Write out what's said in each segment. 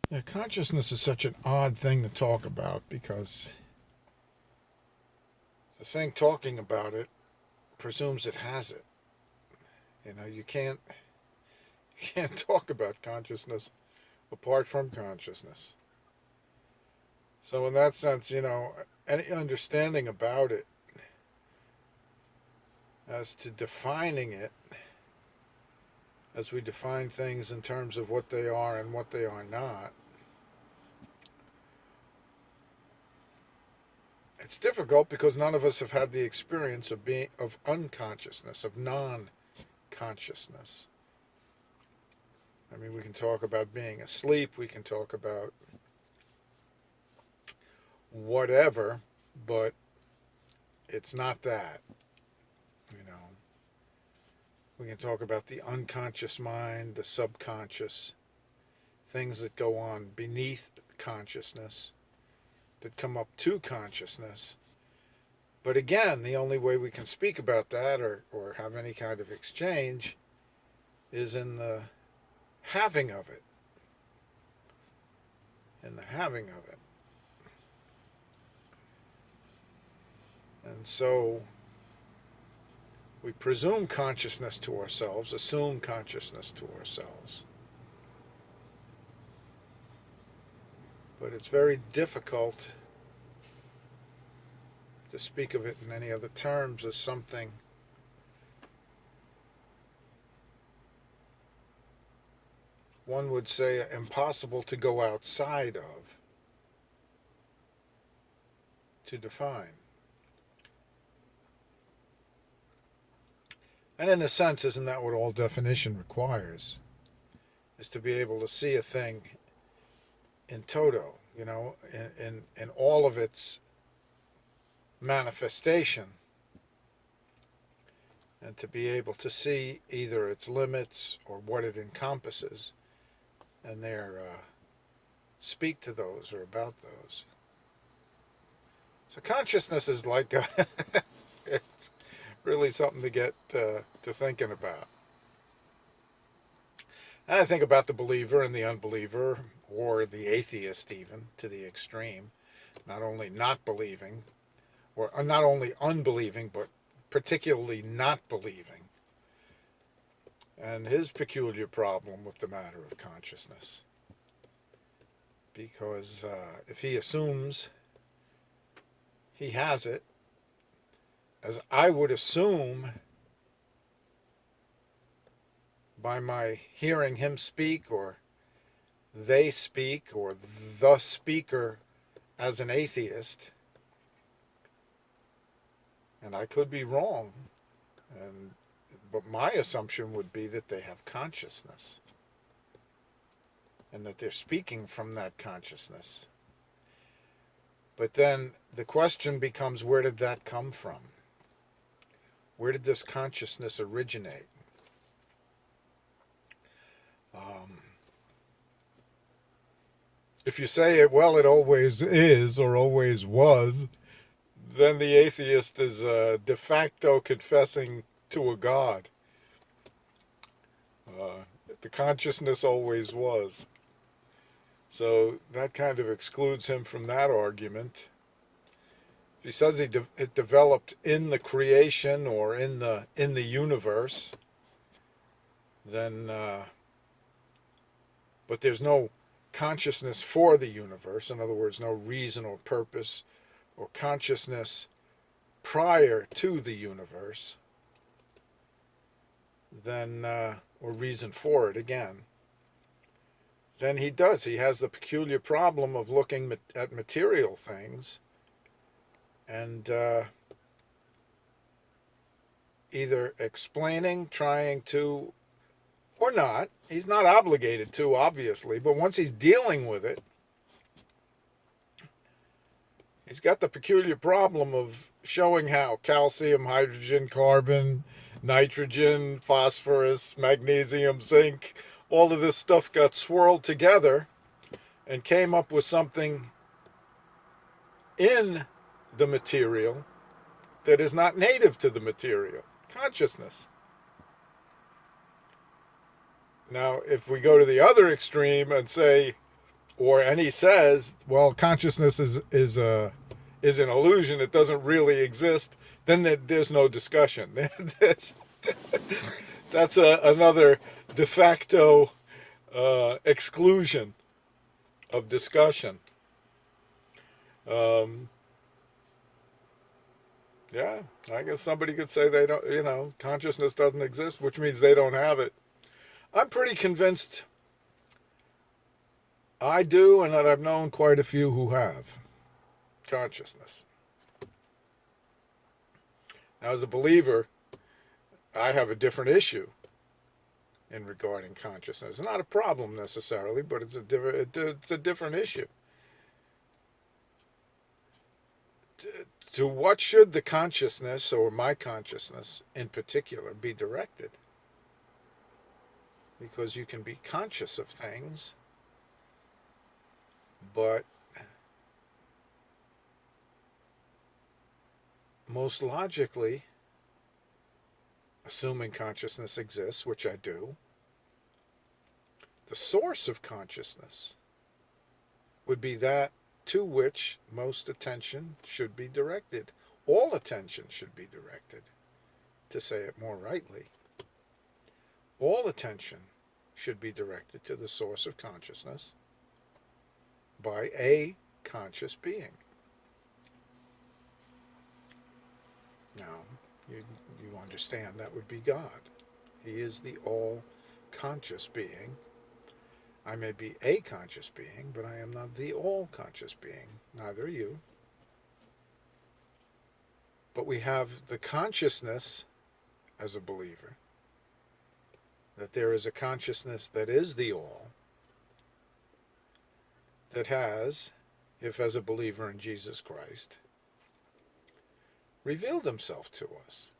Yeah, consciousness is such an odd thing to talk about because the thing talking about it presumes it has it. You can't talk about consciousness apart from consciousness. So in that sense, any understanding about it as to defining it, as we define things in terms of what they are and what they are not, it's difficult because none of us have had the experience of unconsciousness, of non-consciousness. I mean, we can talk about being asleep, we can talk about whatever, but it's not that, you know. We can talk about the unconscious mind, the subconscious, things that go on beneath consciousness, that come up to consciousness. But again, the only way we can speak about that or have any kind of exchange is in the having of it. In the having of it. And so we presume consciousness to ourselves, assume consciousness to ourselves. But it's very difficult to speak of it in any other terms as something one would say impossible to go outside of, to define. And in a sense, isn't that what all definition requires? Is to be able to see a thing in toto, in all of its manifestation, and to be able to see either its limits or what it encompasses, and speak to those or about those. So consciousness is like it's really something to get to thinking about. And I think about the believer and the unbeliever, or the atheist even, to the extreme. Not only not believing, or not only unbelieving, but particularly not believing. And his peculiar problem with the matter of consciousness. Because if he assumes he has it, as I would assume by my hearing him speak, or they speak, or the speaker as an atheist, and I could be wrong, but my assumption would be that they have consciousness, and that they're speaking from that consciousness. But then the question becomes, where did that come from? Where did this consciousness originate? If you say it, well, it always is or always was, then the atheist is de facto confessing to a god. The consciousness always was. So that kind of excludes him from that argument. If he says it developed in the creation or in the universe, then but there's no consciousness for the universe. In other words, no reason or purpose or consciousness prior to the universe, then or reason for it again, then he has the peculiar problem of looking at material things and either explaining, trying to, or not. He's not obligated to, obviously, but once he's dealing with it, he's got the peculiar problem of showing how calcium, hydrogen, carbon, nitrogen, phosphorus, magnesium, zinc, all of this stuff got swirled together and came up with something in the material that is not native to the material, consciousness. Now, if we go to the other extreme and say and he says, well, consciousness is an illusion. It doesn't really exist. Then there's no discussion. That's another de facto exclusion of discussion. Yeah, I guess somebody could say they don't, consciousness doesn't exist, which means they don't have it. I'm pretty convinced I do, and that I've known quite a few who have consciousness. Now, as a believer, I have a different issue in regarding consciousness. Not a problem necessarily, but it's a different issue. To what should the consciousness, or my consciousness in particular, be directed? Because you can be conscious of things, but most logically, assuming consciousness exists, which I do, the source of consciousness would be that to which most attention should be directed. All attention should be directed, to say it more rightly. All attention should be directed to the source of consciousness by a conscious being. Now, you understand that would be God. He is the all-conscious being. I may be a conscious being, but I am not the all-conscious being. Neither are you. But we have the consciousness as a believer, that there is a consciousness that is the all, that has, if as a believer in Jesus Christ, revealed himself to us.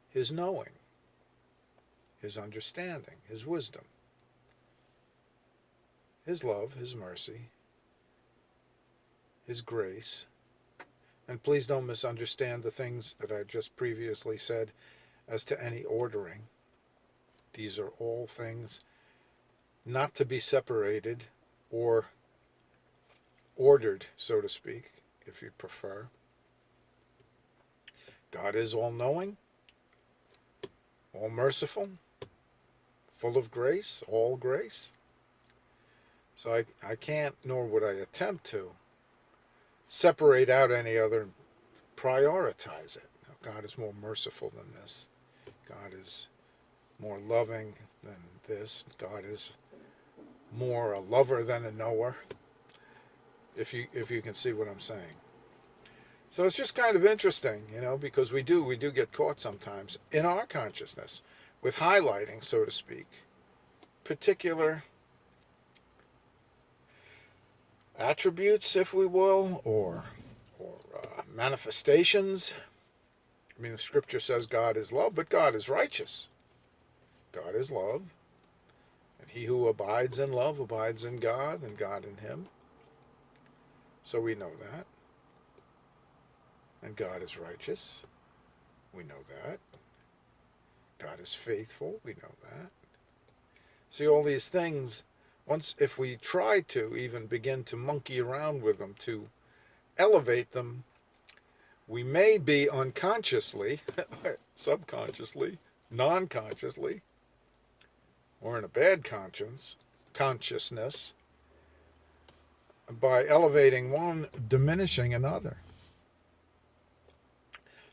His knowing, his understanding, his wisdom, his love, his mercy, his grace. And please don't misunderstand the things that I just previously said as to any ordering. These are all things not to be separated or ordered, so to speak, if you prefer. God is all-knowing, all-merciful, full of grace, all grace. So I can't, nor would I attempt to, separate out any other and prioritize it. God is more merciful than this. God is more loving than this. God is more a lover than a knower, if you can see what I'm saying. So it's just kind of interesting, because we do get caught sometimes in our consciousness with highlighting, so to speak, particular attributes, if we will, or manifestations. I mean, the scripture says God is love, but God is righteous. God is love, and he who abides in love abides in God, and God in him. So we know that. And God is righteous. We know that. God is faithful. We know that. See, all these things, if we try to even begin to monkey around with them, to elevate them, we may be unconsciously, subconsciously, non-consciously, or in a bad consciousness, by elevating one, diminishing another.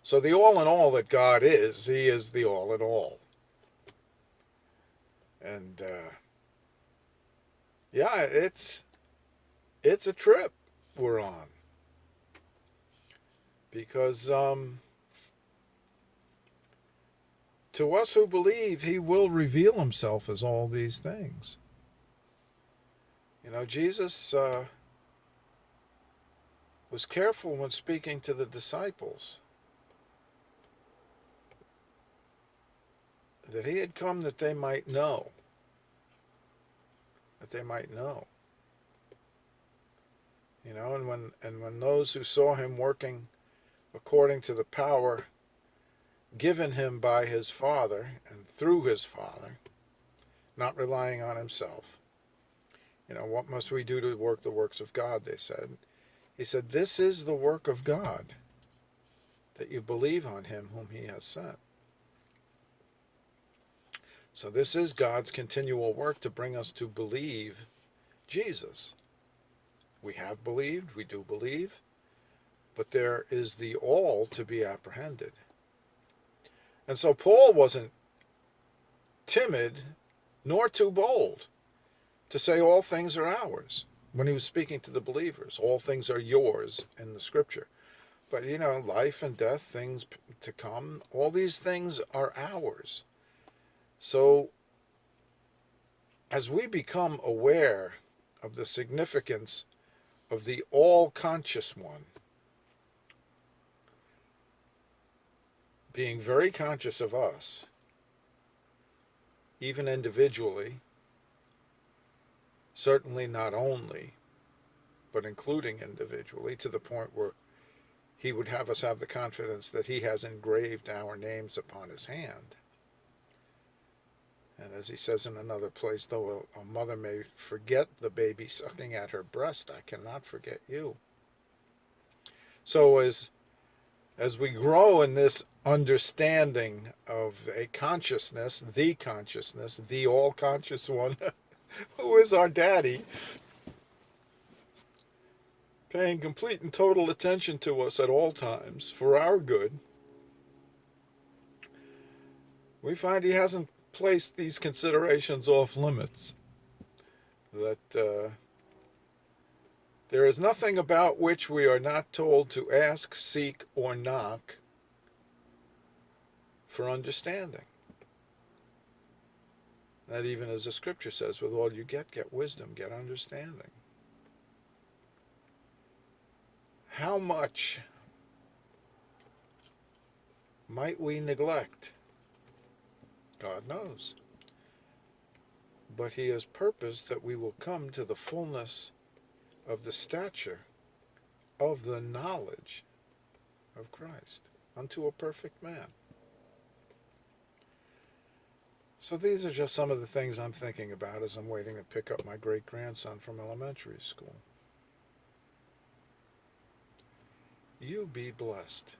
So the all in all that God is, he is the all in all. And yeah, it's a trip we're on. Because to us who believe, he will reveal himself as all these things. Jesus was careful when speaking to the disciples that he had come that they might know. That they might know. And when those who saw him working according to the power given him by his Father and through his Father, not relying on himself, What must we do to work the works of God, they said. He said, this is the work of God, that you believe on him whom he has sent. So this is God's continual work to bring us to believe Jesus. We have believed, we do believe, but there is the all to be apprehended. And so Paul wasn't timid nor too bold to say all things are ours when he was speaking to the believers. All things are yours in the scripture. But, life and death, things to come, all these things are ours. So, as we become aware of the significance of the all-conscious one, being very conscious of us, even individually, certainly not only, but including individually, to the point where he would have us have the confidence that he has engraved our names upon his hand. And as he says in another place, though a mother may forget the baby sucking at her breast, I cannot forget you. So as we grow in this understanding of a consciousness, the all-conscious one, who is our daddy, paying complete and total attention to us at all times for our good, we find he hasn't placed these considerations off limits. That there is nothing about which we are not told to ask, seek, or knock for understanding. That even as the scripture says, with all you get wisdom, get understanding. How much might we neglect? God knows. But he has purposed that we will come to the fullness of the stature of the knowledge of Christ, unto a perfect man. So these are just some of the things I'm thinking about as I'm waiting to pick up my great-grandson from elementary school. You be blessed.